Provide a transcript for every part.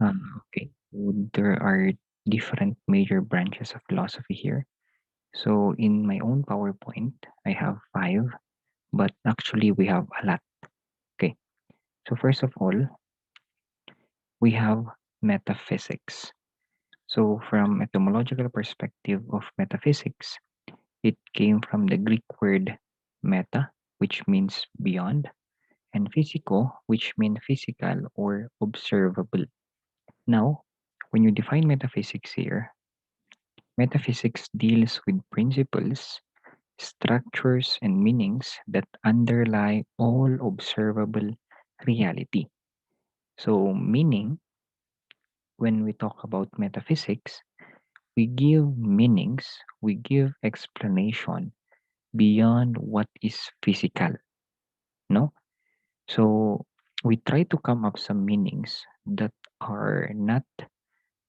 Okay, so there are different major branches of philosophy here. So in my own PowerPoint, I have five, but actually we have a lot. Okay, so first of all, we have metaphysics. So from etymological perspective of metaphysics, it came from the Greek word meta, which means beyond, and physico, which means physical or observable. Now, when you define metaphysics here, metaphysics deals with principles, structures, and meanings that underlie all observable reality. So, meaning, when we talk about metaphysics, we give meanings, we give explanation beyond what is physical, no? So, we try to come up some meanings that are not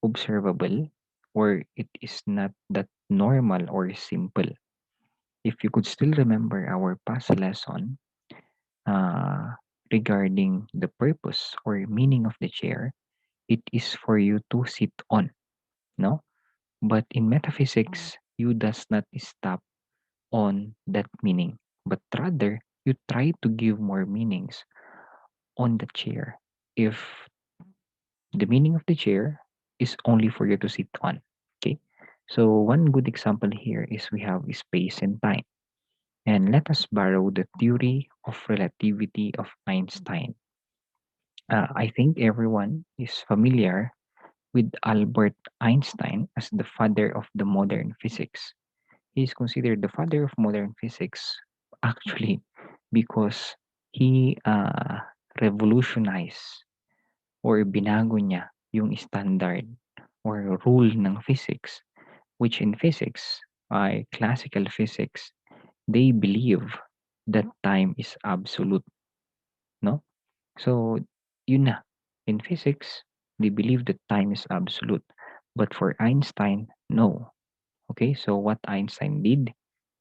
observable or it is not that normal or simple. If you could still remember our past lesson uh, regarding the purpose or meaning of the chair, it is for you to sit on, no? But in metaphysics, you does not stop on that meaning, but rather you try to give more meanings on the chair. If the meaning of the chair is only for you to sit on, okay? So one good example here is we have space and time. And let us borrow the theory of relativity of Einstein. I think everyone is familiar with Albert Einstein as the father of the modern physics. He is considered the father of modern physics actually because he revolutionized or binago niya yung standard or rule ng physics, which in physics, classical physics, they believe that time is absolute, no? So, yun na. In physics, they believe that time is absolute. But for Einstein, no. Okay, so what Einstein did,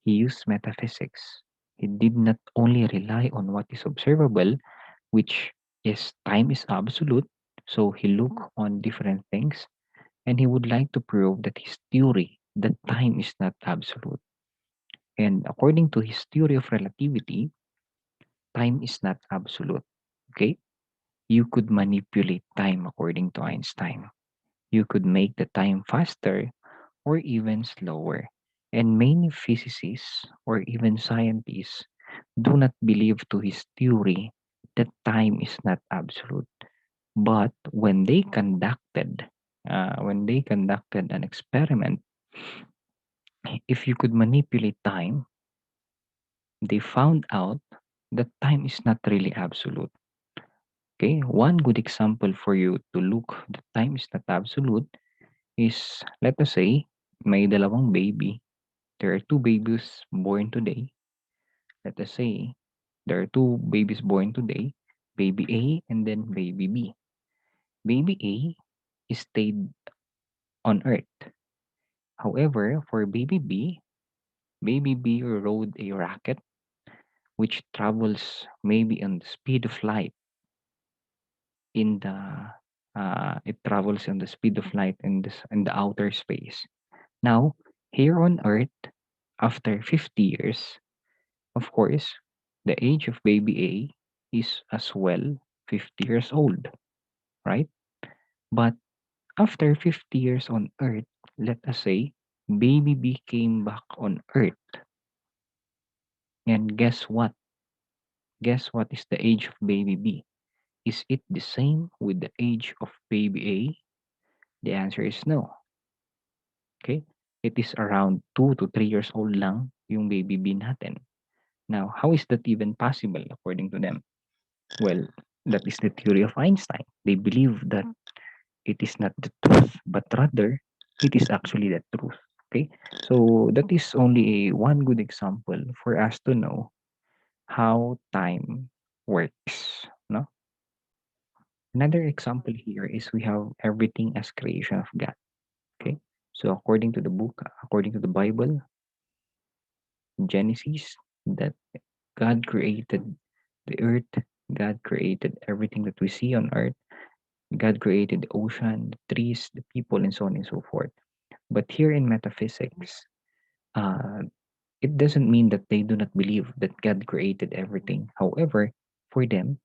he used metaphysics. He did not only rely on what is observable, which is time is absolute. So he looked on different things and he would like to prove that his theory, that time is not absolute. And according to his theory of relativity, time is not absolute. Okay? You could manipulate time according to Einstein. You could make the time faster or even slower. And many physicists or even scientists do not believe to his theory that time is not absolute. But when they conducted an experiment, if you could manipulate time, they found out that time is not really absolute. Okay, one good example for you to look that time is not absolute is, let us say, may dalawang baby. There are two babies born today. Let us say there are two babies born today, baby A and then baby B. Baby A stayed on Earth. However, for baby B rode a rocket which travels maybe on the speed of light in the it travels on the speed of light in the outer space. Now, here on Earth, after 50 years, of course, the age of baby A is as well 50 years old, right? But after 50 years on Earth, let us say, baby B came back on Earth. And guess what? Guess what is the age of baby B? Is it the same with the age of baby A? The answer is no. Okay? It is around 2 to 3 years old lang yung baby B natin. Now, how is that even possible according to them? Well, that is the theory of Einstein. They believe that it is not the truth, but rather it is actually the truth. Okay? So that is only a one good example for us to know how time works. No? Another example here is we have everything as creation of God. Okay? So according to the book, according to the Bible, Genesis, that God created the earth, God created everything that we see on earth, God created the ocean, the trees, the people, and so on and so forth. But here in metaphysics, uh, it doesn't mean that they do not believe that God created everything. However, for them,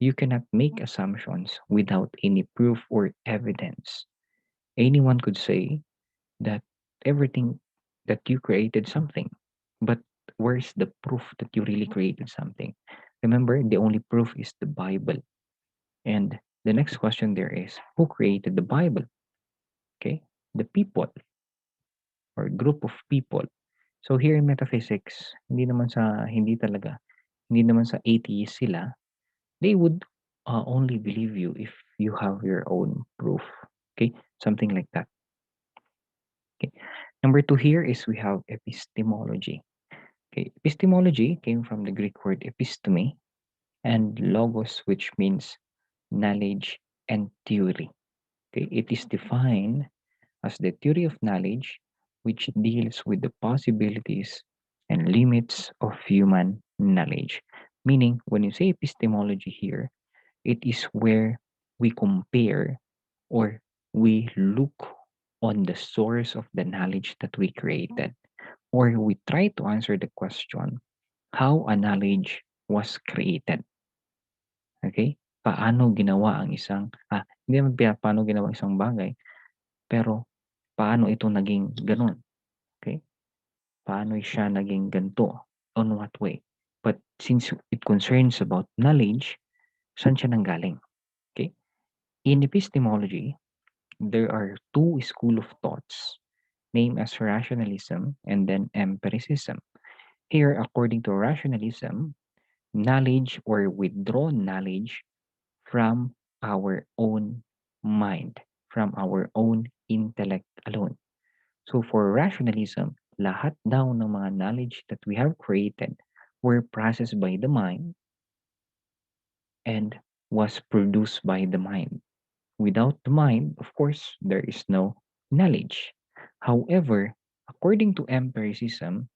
you cannot make assumptions without any proof or evidence. Anyone could say that everything that you created something, but where's the proof that you really created something? Remember, the only proof is the Bible. And the next question there is, who created the Bible? Okay, the people or group of people. So here in metaphysics, hindi naman sa atheist sila, they would only believe you if you have your own proof. Okay, something like that. Okay. Number two here is we have epistemology. Okay, epistemology came from the Greek word episteme and logos, which means knowledge and theory. Okay, it is defined as the theory of knowledge which deals with the possibilities and limits of human knowledge. Meaning, when you say epistemology here, it is where we compare or we look on the source of the knowledge that we created, or we try to answer the question how a knowledge was created. Okay? Paano ginawa ang hindi naman paano ginawa isang bagay, pero paano ito naging ganun? Okay? Paano siya naging ganito? On what way? But since it concerns about knowledge, saan siya nanggaling? Okay? In epistemology, there are two school of thoughts named as rationalism and then empiricism. Here, according to rationalism, knowledge or withdrawn knowledge from our own mind, from our own intellect alone. So for rationalism, lahat daw ng mga knowledge that we have created were processed by the mind and was produced by the mind. Without the mind, of course, there is no knowledge. However, according to empiricism,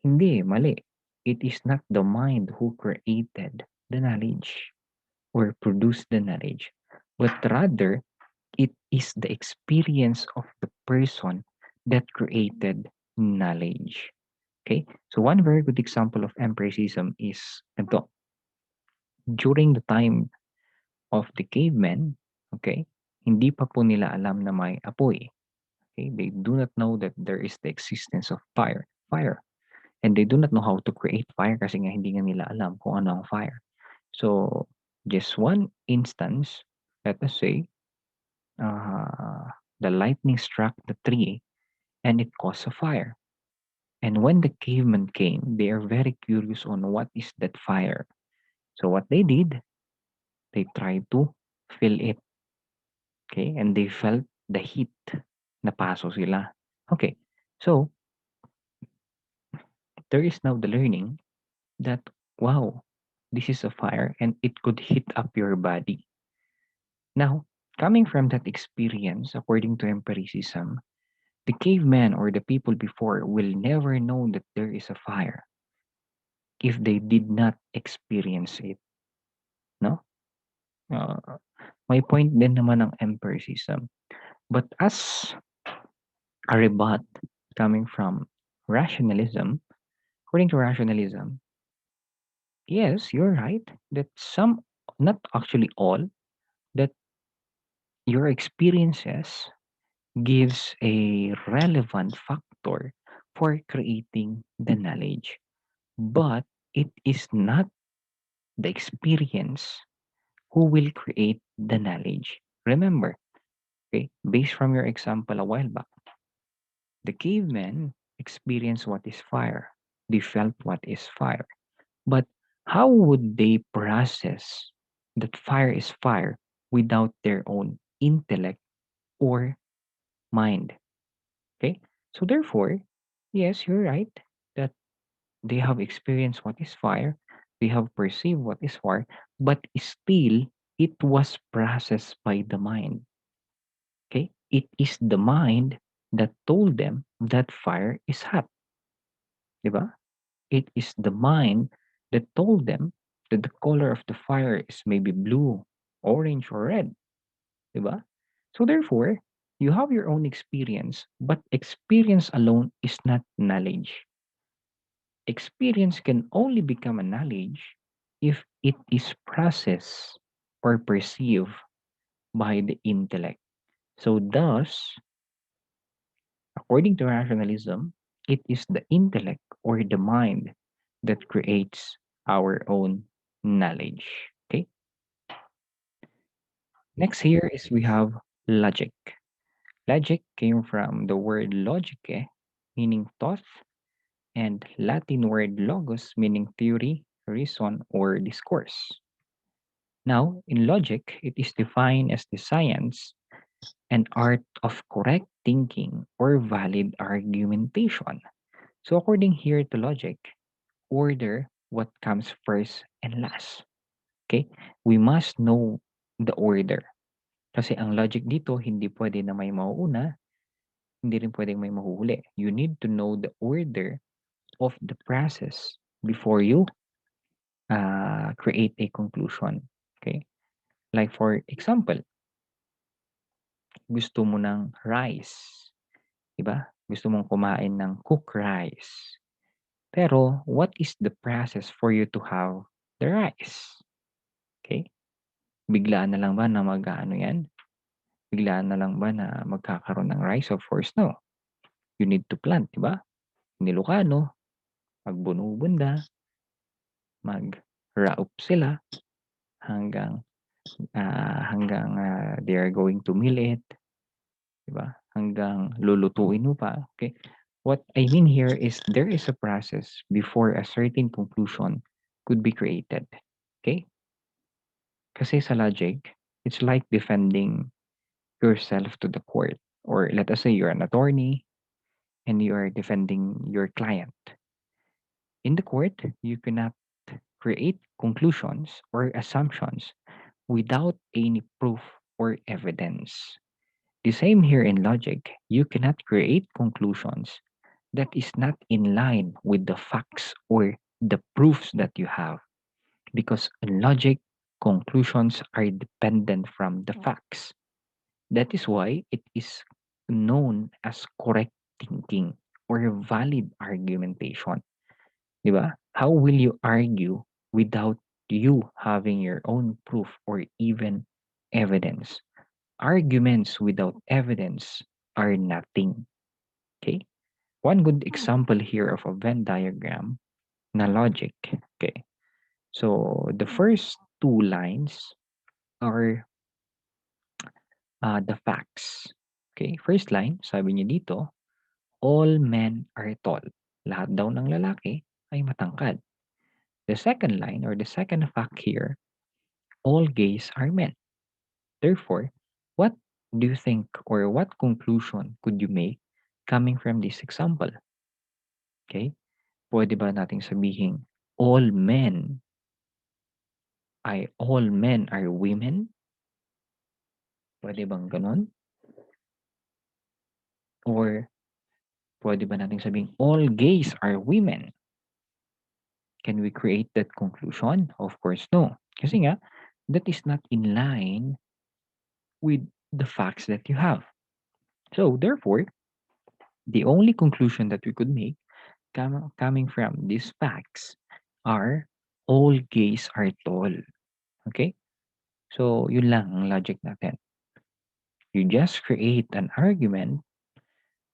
hindi, mali. It is not the mind who created the knowledge or produced the knowledge, but rather it is the experience of the person that created knowledge. Okay? So one very good example of empiricism is ito. During the time of the cavemen, okay, hindi pa po nila alam na may apoy. Okay? They do not know that there is the existence of fire. And they do not know how to create fire kasi nga hindi nga nila alam kung ano ang fire. So, just one instance, let us say, uh, the lightning struck the tree and it caused a fire. And when the cavemen came, they are very curious on what is that fire. So what they did, they tried to fill it, okay? And they felt the heat. Napaso sila. Okay, so there is now the learning that, wow, this is a fire and it could heat up your body. Now, coming from that experience, according to empiricism, the caveman or the people before will never know that there is a fire if they did not experience it. No? My point din naman ng empiricism. But as a rebut coming from rationalism, according to rationalism, yes, you're right that some, not actually all, that your experiences gives a relevant factor for creating the knowledge. But it is not the experience who will create the knowledge. Remember, okay, based from your example a while back, the cavemen experienced what is fire. They felt what is fire. But how would they process that fire is fire without their own intellect or mind? Okay? So therefore, yes, you're right that they have experienced what is fire, they have perceived what is fire, but still it was processed by the mind. Okay? It is the mind that told them that fire is hot. Diba? It is the mind that told them that the color of the fire is maybe blue, orange, or red. Diba? So therefore, you have your own experience, but experience alone is not knowledge. Experience can only become a knowledge if it is processed or perceived by the intellect. So thus, according to rationalism, it is the intellect or the mind that creates our own knowledge. Okay. Next here is we have logic. Logic came from the word logice, meaning thought, and Latin word logos, meaning theory, reason, or discourse. Now, in logic, it is defined as the science and art of correct thinking or valid argumentation. So, according here to logic, order what comes first and last. Okay? We must know the order. Kasi ang logic dito, hindi pwede na may mauuna, hindi rin pwedeng may mahuhuli. You need to know the order of the process before you create a conclusion. Okay? Like for example, gusto mo ng rice. Diba? Gusto mong kumain ng cooked rice. Pero, what is the process for you to have the rice? Okay? Biglaan na lang ba na mag-ano yan? Biglaan na lang ba na magkakaroon ng rice? Of course, no. You need to plant, diba? Nilokano, magbunubunda, mag-raup sila hanggang they are going to mill it, diba? Hanggang lulutuin mo pa. Okay? What I mean here is there is a process before a certain conclusion could be created. Okay? Kasi sa logic, it's like defending yourself to the court. Or let us say you're an attorney and you are defending your client. In the court, you cannot create conclusions or assumptions without any proof or evidence. The same here in logic, you cannot create conclusions that is not in line with the facts or the proofs that you have. Because in logic, conclusions are dependent from the facts. That is why it is known as correct thinking or valid argumentation. Diba? How will you argue without you having your own proof or even evidence? Arguments without evidence are nothing. Okay? One good example here of a Venn diagram na logic. Okay. So the first two lines are the facts. Okay. First line, sabi niya dito, all men are tall. Lahat daw ng lalaki ay matangkad. The second line or the second fact here, all gays are men. Therefore, what do you think or what conclusion could you make coming from this example? Okay? Pwede ba nating sabihin all men are women? Pwede bang ganon? Or pwede ba nating sabihin all gays are women? Can we create that conclusion? Of course, no. Kasi nga, that is not in line with the facts that you have. So, therefore, the only conclusion that we could make coming from these facts are all gays are tall. Okay? So, yun lang ang logic natin. You just create an argument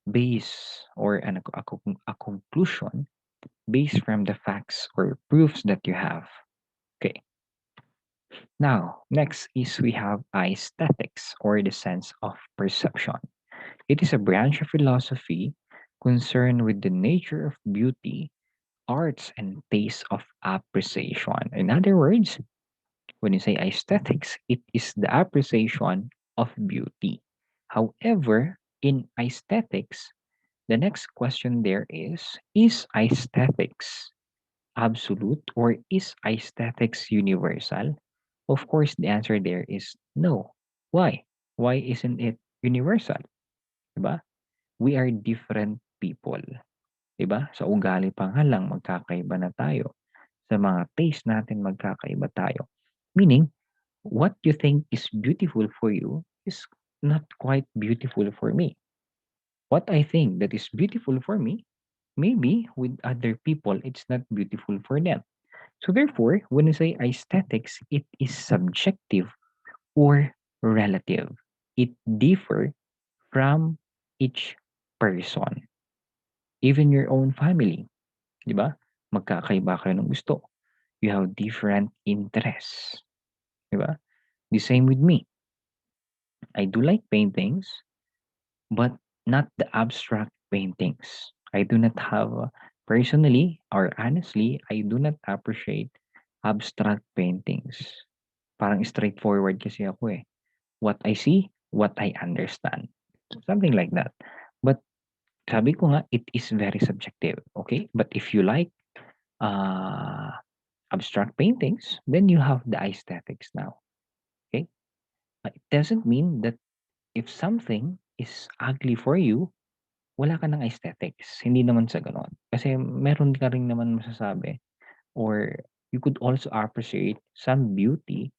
based or a conclusion based from the facts or proofs that you have. Okay. Now, next is we have aesthetics or the sense of perception. It is a branch of philosophy concerned with the nature of beauty, arts, and taste of appreciation. In other words, when you say aesthetics, it is the appreciation of beauty. However, in aesthetics, the next question there is aesthetics absolute or is aesthetics universal? Of course, the answer there is no. Why? Why isn't it universal? Diba? We are different people. Diba? Sa ugali pa nga lang, magkakaiba na tayo. Sa mga taste natin, magkakaiba tayo. Meaning, what you think is beautiful for you is not quite beautiful for me. What I think that is beautiful for me, maybe with other people, it's not beautiful for them. So therefore, when you say aesthetics, it is subjective or relative. It differ from each person. Even your own family, di ba? Magkakaiba kayo ng gusto. You have different interests, di ba? The same with me. I do like paintings, but not the abstract paintings. I do not have, personally or honestly, I do not appreciate abstract paintings. Parang straightforward kasi ako eh. What I see, what I understand. Something like that. But sabi ko nga, it is very subjective. Okay? But if you like uh, abstract paintings, then you have the aesthetics now. Okay? It doesn't mean that if something is ugly for you, wala ka ng aesthetics. Hindi naman sa ganon. Kasi meron ka rin naman masasabi or you could also appreciate some beauty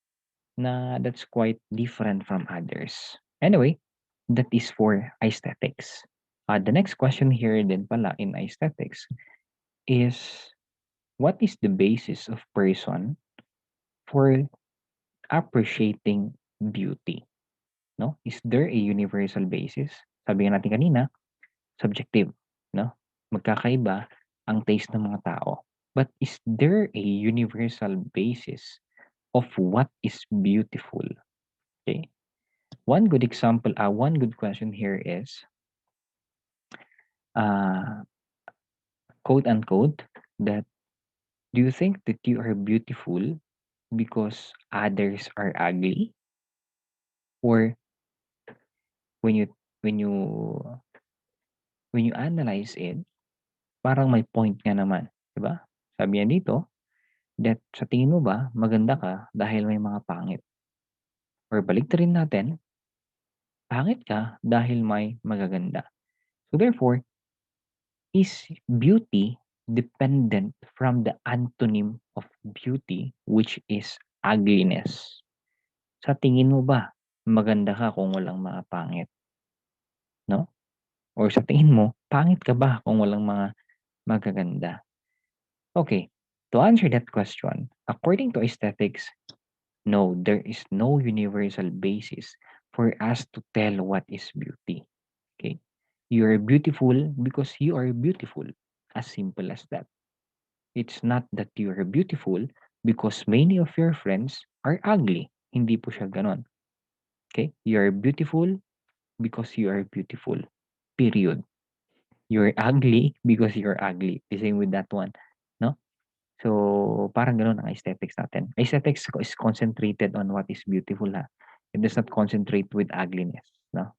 na that's quite different from others. Anyway, that is for aesthetics. The next question here din pala in aesthetics is what is the basis of person for appreciating beauty? No? Is there a universal basis? Sabi nga natin kanina, subjective, no? Magkakaiba ang taste ng mga tao. But is there a universal basis of what is beautiful? Okay. One good example, one good question here is, uh, quote unquote, that do you think that you are beautiful because others are ugly? Or when you when you when you analyze it, parang may point nga naman, 'di ba? Sabi niya dito, that sa tingin mo ba maganda ka dahil may mga pangit? Or baliktarin natin, pangit ka dahil may magaganda. So therefore, is beauty dependent from the antonym of beauty, which is ugliness? Sa tingin mo ba maganda ka kung walang mga pangit, no? Or sa tingin mo, pangit ka ba kung walang mga magaganda? Okay, to answer that question, according to aesthetics, no, there is no universal basis for us to tell what is beauty. Okay? You are beautiful because you are beautiful. As simple as that. It's not that you are beautiful because many of your friends are ugly. Hindi po siya ganon. Okay? You are beautiful because you are beautiful. Period. You're ugly because you're ugly. The same with that one. No? So, parang gano'n ang aesthetics natin. Aesthetics is concentrated on what is beautiful, ha? It does not concentrate with ugliness, no?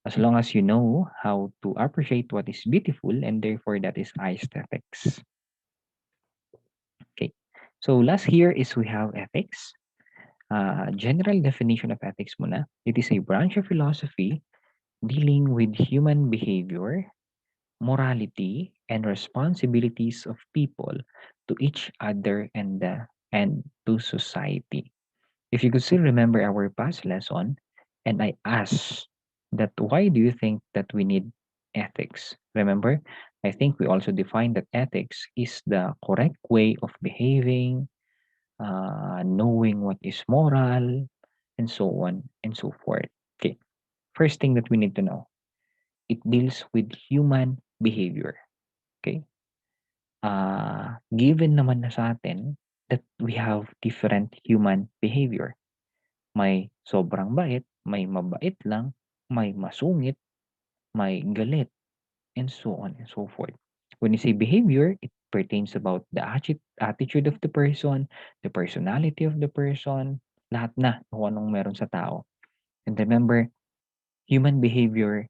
As long as you know how to appreciate what is beautiful, and therefore that is aesthetics. Okay. So, last here is we have ethics. General definition of ethics muna. It is a branch of philosophy dealing with human behavior, morality, and responsibilities of people to each other and to society. If you could still remember our past lesson, and I asked that why do you think that we need ethics? Remember, I think we also defined that ethics is the correct way of behaving, knowing what is moral, and so on and so forth. Okay, first thing that we need to know, it deals with human behavior. Okay? Given naman na sa atin that we have different human behavior. May sobrang bait, may mabait lang, may masungit, may galit, and so on and so forth. When you say behavior, it pertains about the attitude of the person, the personality of the person, lahat na kung anong meron sa tao. And remember, human behavior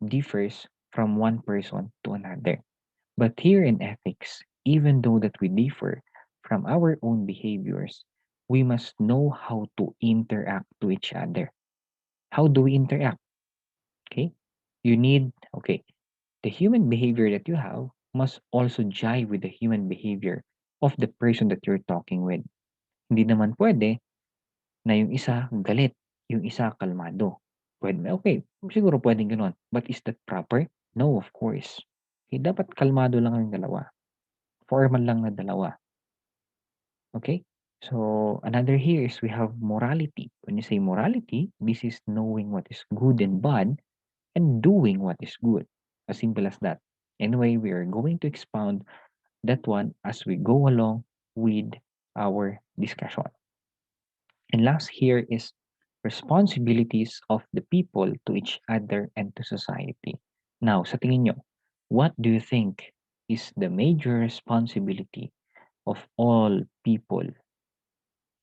differs from one person to another. But here in ethics, even though that we differ from our own behaviors, we must know how to interact to each other. How do we interact? Okay? You need, okay, the human behavior that you have must also jive with the human behavior of the person that you're talking with. Hindi naman pwede na yung isa galit, yung isa kalmado. Okay, siguro pwedeng gano'n. But is that proper? No, of course. Okay, dapat kalmado lang yung dalawa. Formal lang na dalawa. Okay? So, another here is we have morality. When you say morality, this is knowing what is good and bad and doing what is good. As simple as that. Anyway, we are going to expound that one as we go along with our discussion. And last here is responsibilities of the people to each other and to society. Now, sa tingin nyo, what do you think is the major responsibility of all people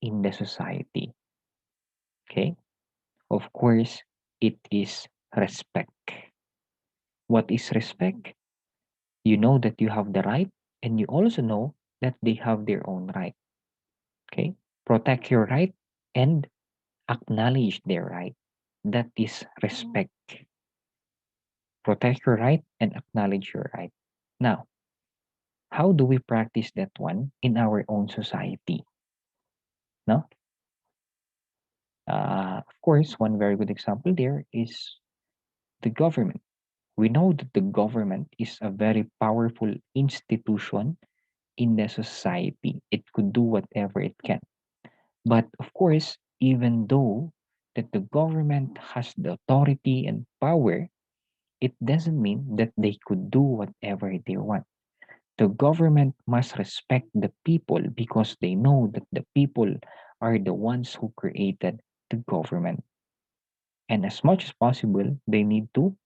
in the society? Okay? Of course, it is respect. What is respect? You know that you have the right, and you also know that they have their own right. Okay? Protect your right and acknowledge their right. That is respect. Protect your right and acknowledge your right. Now, how do we practice that one in our own society? No? Of course, one very good example there is the government. We know that the government is a very powerful institution in the society. It could do whatever it can. But of course, even though that the government has the authority and power, it doesn't mean that they could do whatever they want. The government must respect the people because they know that the people are the ones who created the government. And as much as possible, they need to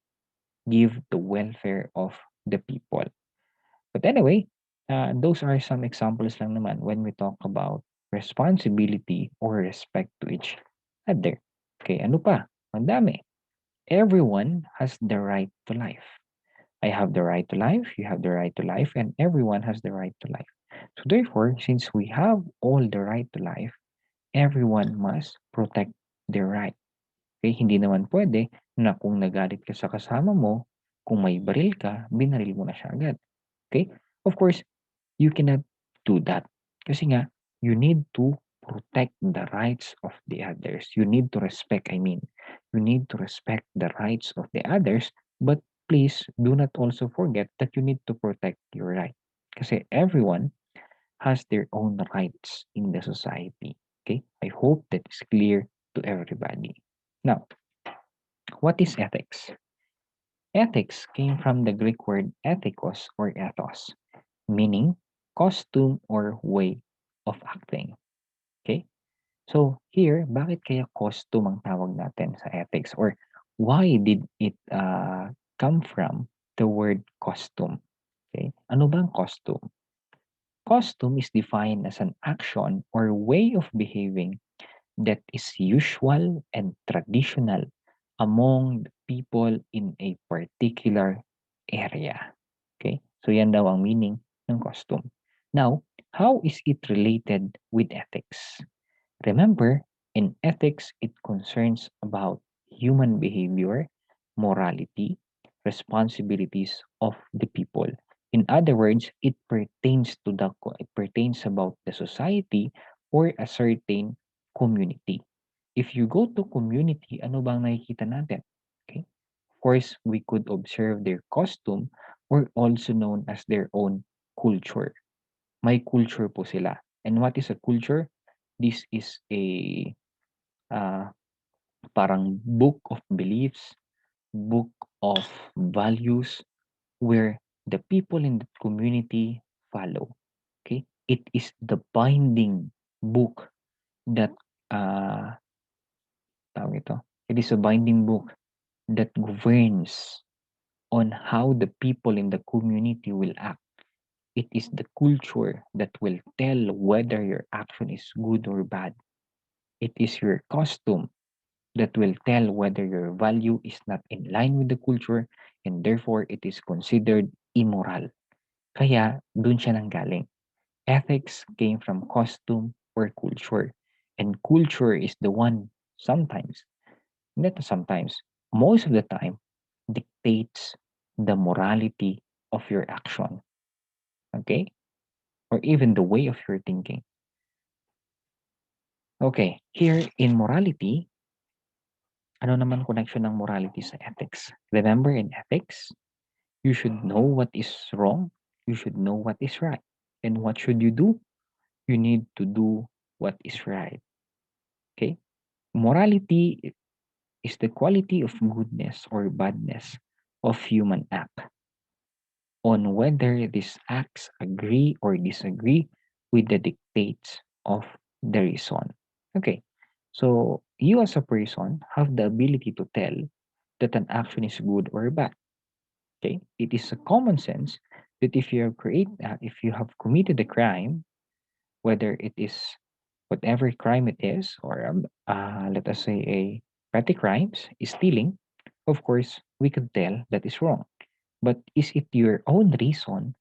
give the welfare of the people. But anyway, those are some examples lang naman when we talk about responsibility or respect to each other. Okay, ano pa? Ang dami. Everyone has the right to life. I have the right to life, you have the right to life, and everyone has the right to life. So therefore, since we have all the right to life, everyone must protect their right. Okay, hindi naman pwede na kung nagalit ka sa kasama mo, kung may baril ka, binaril mo na siya agad. Okay? Of course, you cannot do that. Kasi nga, you need to protect the rights of the others. You need to respect, I mean, you need to respect the rights of the others, but please do not also forget that you need to protect your right. Kasi everyone has their own rights in the society. Okay? I hope that is clear to everybody. Now, what is ethics? Ethics came from the Greek word ethikos or ethos, meaning costume or way of acting. Okay? So here, bakit kaya costume ang tawag natin sa ethics? Or why did it come from the word costume? Okay? Ano bang costume? Costume is defined as an action or way of behaving that is usual and traditional among the people in a particular area. Okay? So yan daw ang meaning ng costume. Now, how is it related with ethics? Remember, in ethics, it concerns about human behavior, morality, responsibilities of the people. In other words, it pertains about the society or a certain community. If you go to community, ano bang nakikita natin? Okay? Of course, we could observe their costume or also known as their own culture. May culture po sila. And what is a culture? This is a uh, parang book of beliefs, book of values where the people in the community follow. Okay? It is the binding book that tawag ito. It is a binding book that governs on how the people in the community will act. It is the culture that will tell whether your action is good or bad. It is your costume that will tell whether your value is not in line with the culture and therefore it is considered immoral. Kaya dun siya nanggaling. Ethics came from costume or culture. And culture is the one sometimes, not sometimes, most of the time, dictates the morality of your action. Okay? Or even the way of your thinking. Okay, here in morality, Ano naman connection ng morality sa ethics? Remember, in ethics, you should know what is wrong, you should know what is right. And what should you do? You need to do what is right. Okay? Morality is the quality of goodness or badness of human act on whether these acts agree or disagree with the dictates of the reason. Okay, so you as a person have the ability to tell that an action is good or bad. Okay, it is a common sense that if you have committed a crime, whether it is whatever crime it is, or let us say a petty crimes, stealing, of course we could tell that is wrong. But is it your own reason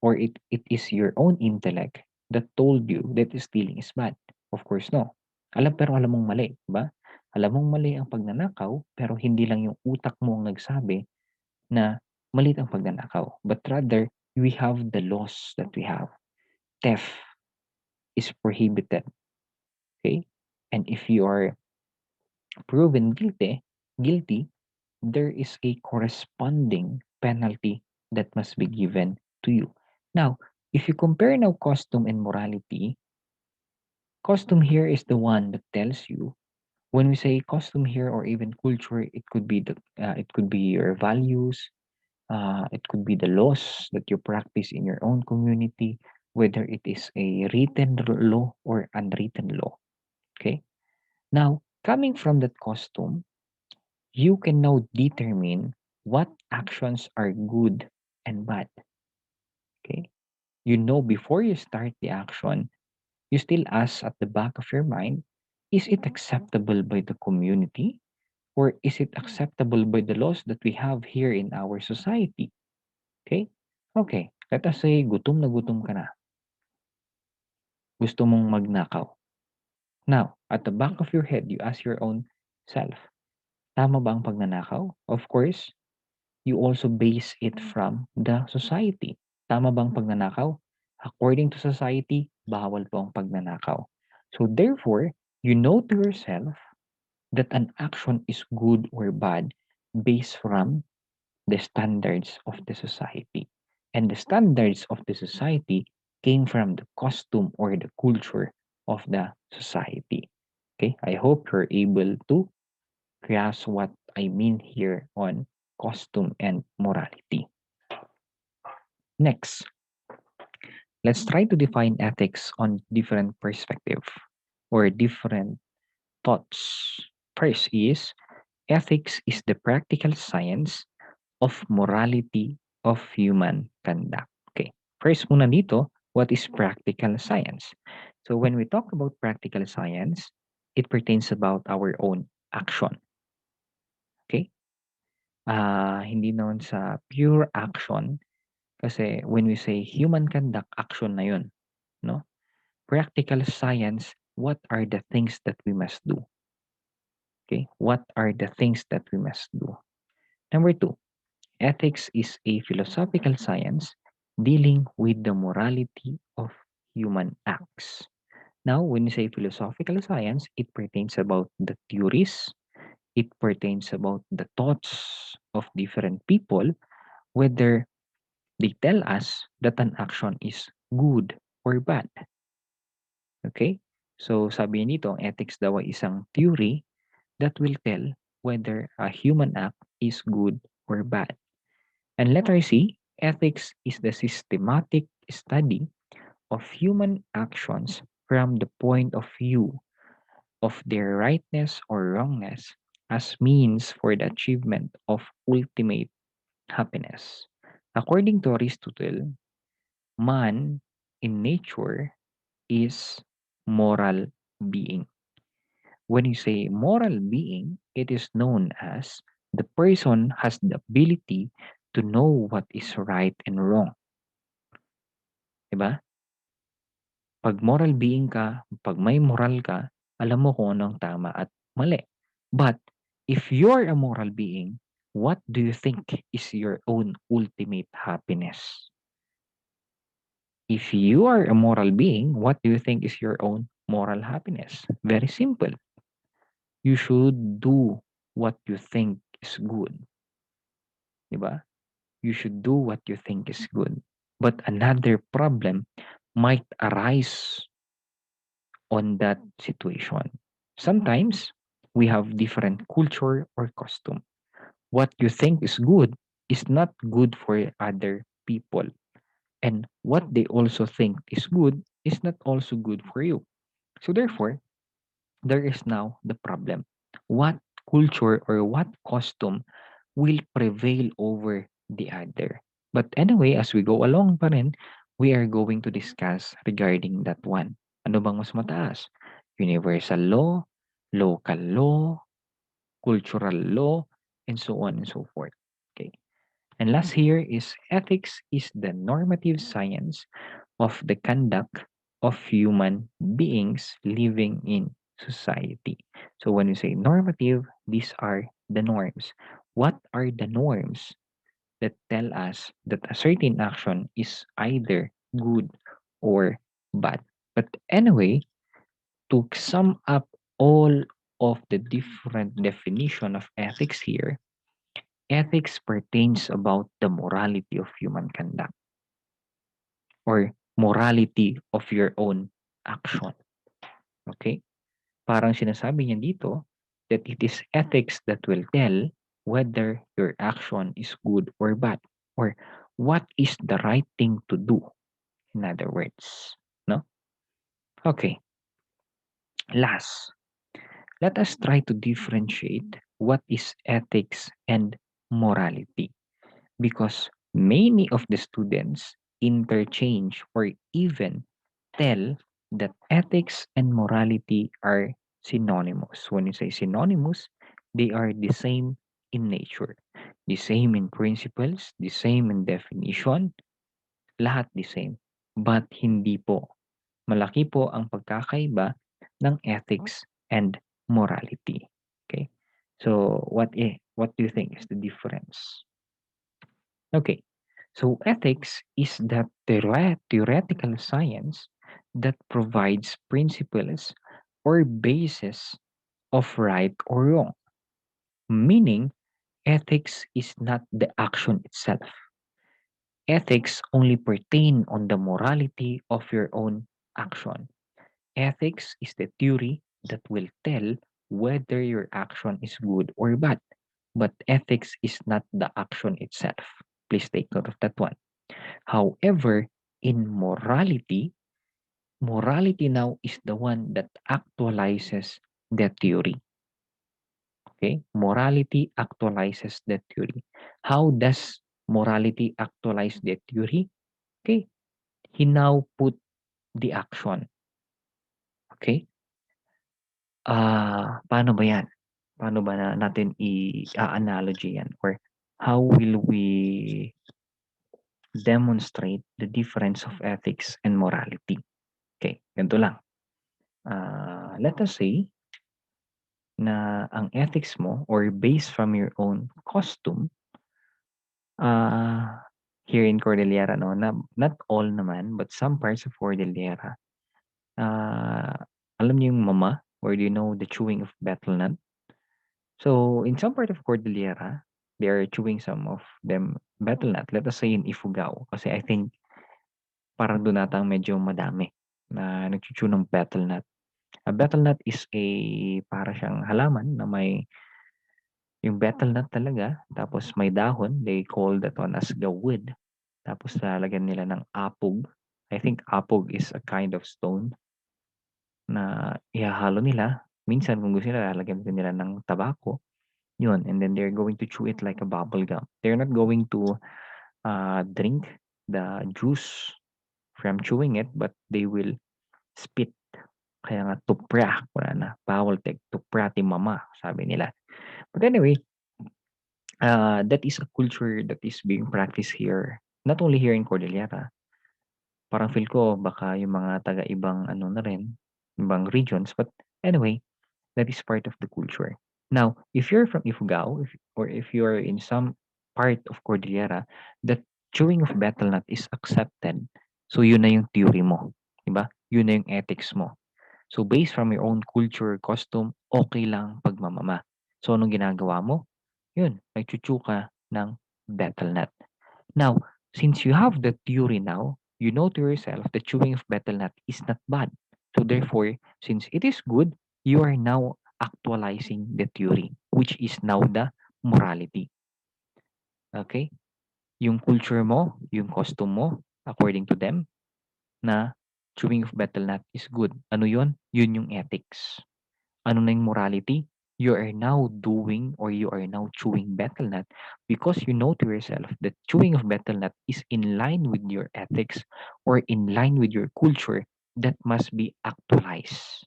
or it is your own intellect that told you that stealing is bad? Of course, no. Alam mong mali, ba? Alam mong mali ang pagnanakaw, pero hindi lang yung utak mo ang nagsabi na mali ang pagnanakaw. But rather, we have the laws that we have. Theft is prohibited. Okay? And if you are proven guilty, there is a corresponding penalty that must be given to you. Now, if you compare now custom and morality, custom here is the one that tells you when we say custom here or even culture, it could be your values, it could be the laws that you practice in your own community, whether it is a written law or unwritten law. Okay. Now, coming from that custom, you can now determine what actions are good and bad. Okay. You know, before you start the action, you still ask at the back of your mind, is it acceptable by the community? Or is it acceptable by the laws that we have here in our society? Okay? Okay. Let us say, gutom na gutom ka na. Gusto mong magnakaw. Now, at the back of your head, you ask your own self, tama ba ang pagnanakaw? Of course, you also base it from the society. Tama bang pagnanakaw? According to society, bawal po ang pagnanakaw. So therefore, you know to yourself that an action is good or bad based from the standards of the society. And the standards of the society came from the costume or the culture of the society. Okay, I hope you're able to grasp what I mean here on costume and morality. Next, let's try to define ethics on different perspective or different thoughts. First is ethics is the practical science of morality of human conduct. Okay. First muna dito, what is practical science? So when we talk about practical science, it pertains about our own action. Okay? Hindi naman sa pure action kasi when we say human conduct, action na yun. No? Practical science, what are the things that we must do? Okay? What are the things that we must do? Number two, ethics is a philosophical science dealing with the morality of human acts. Now, when you say philosophical science, it pertains about the theories, it pertains about the thoughts of different people, whether they tell us that an action is good or bad. Okay? So, sabi nito, ang ethics daw ay isang theory that will tell whether a human act is good or bad. And letter C, ethics is the systematic study of human actions from the point of view of their rightness or wrongness as means for the achievement of ultimate happiness. According to Aristotle, man in nature is moral being. When you say moral being, it is known as the person has the ability to know what is right and wrong. Diba? Pag moral being ka, pag may moral ka, alam mo kung ano ang tama at mali. But if you're a moral being, what do you think is your own ultimate happiness? If you are a moral being, what do you think is your own moral happiness? Very simple. You should do what you think is good, di ba? You should do what you think is good. But another problem might arise on that situation. Sometimes we have different culture or custom. What you think is good is not good for other people. And what they also think is good is not also good for you. So therefore, there is now the problem. What culture or what custom will prevail over the other? But anyway, as we go along pa rin, we are going to discuss regarding that one. Ano bang mas mataas? Universal law, local law, cultural law, and so on and so forth. Okay. And last here is ethics is the normative science of the conduct of human beings living in society. So when we say normative, these are the norms. What are the norms that tell us that a certain action is either good or bad? But anyway, to sum up all of the different definition of ethics here, ethics pertains about the morality of human conduct or morality of your own action. Okay? Parang sinasabi niya dito that it is ethics that will tell whether your action is good or bad or what is the right thing to do. In other words, no? Okay. Last, let us try to differentiate what is ethics and morality because many of the students interchange or even tell that ethics and morality are synonymous. When you say synonymous, they are the same in nature, the same in principles, the same in definition, lahat the same. But hindi po. Malaki po ang pagkakaiba ng ethics and morality. Okay? So, what do you think is the difference? Okay, so ethics is the theoretical science that provides principles or basis of right or wrong, meaning ethics is not the action itself. Ethics only pertain on the morality of your own action. Ethics is the theory that will tell whether your action is good or bad, but ethics is not the action itself. Please take note of that one. However, in morality, morality now is the one that actualizes the theory. Okay? Morality actualizes the theory. How does morality actualize the theory? Okay? He now put the action. Okay? Paano ba yan? Paano ba natin i-analogy yan? Or how will we demonstrate the difference of ethics and morality? Okay, ganito lang. Let us say na ang ethics mo or based from your own custom, here in Cordillera, no, not all naman, but some parts of Cordillera, alam niyo yung mama, or do you know the chewing of betel nut? So, in some part of Cordillera, they are chewing some of them betel nut. Let us say in Ifugao, kasi I think parang doon natang medyo madami na nagchuchew ng betel nut. A betel nut is para siyang halaman na may yung betel nut talaga, tapos may dahon, they call that one as gawid. Tapos lalagyan nila ng apog. I think apog is a kind of stone na ihahalo nila. Minsan kung gusto nila, lalagyan din nila ng tabako. Yun, and then they're going to chew it like a bubble gum. They're not going to drink the juice from chewing it, but they will spit. Kaya nga tupra, wala na, bawal tek, tupra ti mama, sabi nila. But anyway, that is a culture that is being practiced here, not only here in Cordillera. Parang feel ko baka yung mga taga-ibang ano na rin, ibang regions. But anyway, that is part of the culture. Now, if you're from Ifugao, or if you're in some part of Cordillera, that chewing of betel nut is accepted. So yun na yung theory mo. Diba? Yun na yung ethics mo. So based from your own culture, custom, okay lang pagmamama. So, anong ginagawa mo? Yun, nagchuchu ka ng betel nut. Now, since you have the theory now, you know to yourself that chewing of betel nut is not bad. So therefore, since it is good, you are now actualizing the theory, which is now the morality. Okay? Yung culture mo, yung custom mo, according to them, na chewing of betel nut is good. Ano yun? Yun yung ethics. Ano na yung morality? You are now doing or you are now chewing betel nut because you know to yourself that chewing of betel nut is in line with your ethics or in line with your culture that must be actualized.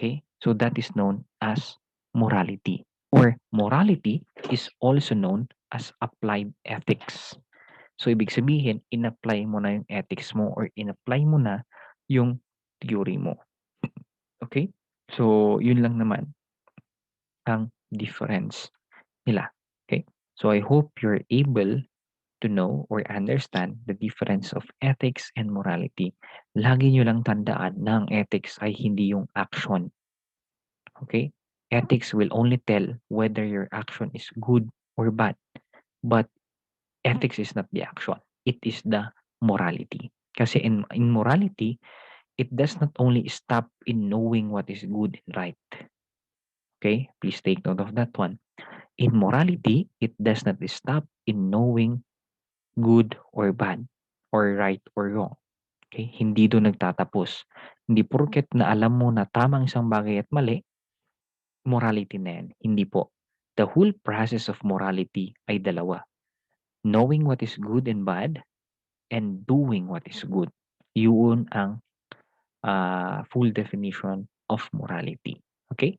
Okay? So that is known as morality. Or morality is also known as applied ethics. So ibig sabihin, in-apply mo na yung ethics mo or in-apply mo na yung theory mo. Okay? So, yun lang naman ang difference nila. Okay? So, I hope you're able to know or understand the difference of ethics and morality. Lagi nyo lang tandaan na ang ethics ay hindi yung action. Okay? Ethics will only tell whether your action is good or bad. But ethics is not the action. It is the morality. Kasi in morality, it does not only stop in knowing what is good and right. Okay? Please take note of that one. In morality, it does not stop in knowing good or bad or right or wrong. Okay? Hindi doon nagtatapos. Hindi porket na alam mo na tamang isang bagay at mali, morality na yan. Hindi po. The whole process of morality ay dalawa. Knowing what is good and bad and doing what is good. Yun ang full definition of morality. Okay?